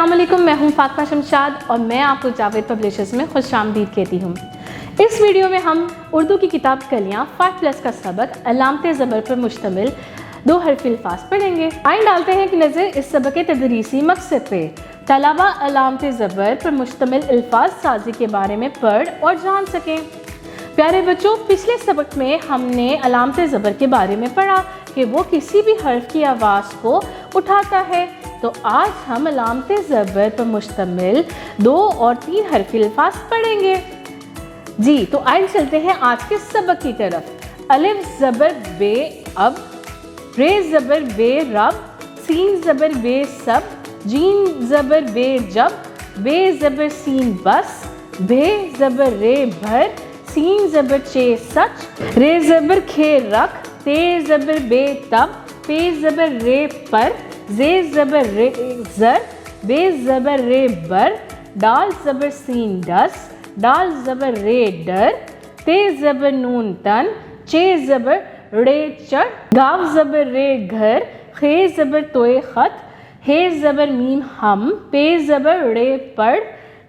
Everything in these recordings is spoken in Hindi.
अस्सलाम वालेकुम, मैं हूं फातिमा शमशाद और मैं आपको जावेद पब्लिशर्स में खुशामदीद कहती हूं। इस वीडियो में हम उर्दू की किताब कलियां 5+ का सबक अलामते ज़बर पर मुश्तमिल 2 हरफ़ी अल्फाज पढ़ेंगे। आइए डालते हैं एक नज़र इस सबक के तदरीसी मकसद पे। तलबा अलामते ज़बर पर मुश्तमिल अल्फाज साजी के बारे में पढ़ और जान सकें। प्यारे बच्चों, पिछले सबक में हमने अलामते ज़बर के बारे में पढ़ा कि वो किसी भी हर्फ की आवाज़ को उठाता है। तो आज हम अलामते ज़बर पर मुश्तमिल 2 और 3 हरफ़ी अल्फाज पढ़ेंगे। जी, तो आइए चलते हैं आज के सबक की तरफ। अलिफ ज़बर बे अब, रे ज़बर बे रब, सीन ज़बर बे सब, जीन ज़बर बे जब, बे ज़बर सीन बस, भे ज़बर रे भर, सीन ज़बर चे सच, रे ज़बर खे रख, ते ज़बर बे तब, पे ज़बर रे पर, जे ज़बर रे ज़र, बे ज़बर रे बर, डाल ज़बर सीन डस, डाल ज़बर रे डर, ते ज़बर नून तन, चे ज़बर रे चढ़, गाव ज़बर रे घर, खे ज़बर तोए खत, हे ज़बर मीम हम, पे ज़बर रे पढ़,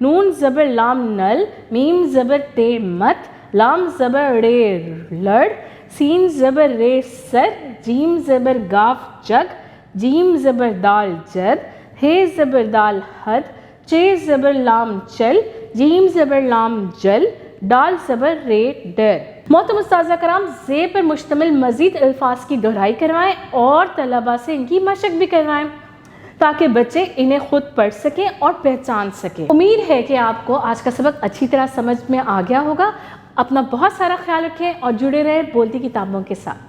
नून ज़बर लाम नल, मीम ज़बर ते मत, लाम ज़बर रे लड़, सीन ज़बर रे सर, जीम ज़बर गाफ जग, जीम ज़बर दाल जद, हे ज़बर दाल हद, चे ज़बर लाम चल, जीम ज़बर लाम जल, डाल ज़बर रे डर। मोहतरम उस्ताज़ा कराम, ज़े पर मुश्तमिल मज़ीद अल्फाज की दोहराई करवाएं और तलबा से इनकी मशक भी करवाएं ताकि बच्चे इन्हें खुद पढ़ सकें और पहचान सकें। उम्मीद है कि आपको आज का सबक अच्छी तरह समझ में आ गया होगा। अपना बहुत सारा ख्याल रखें और जुड़े रहें बोलती किताबों के साथ।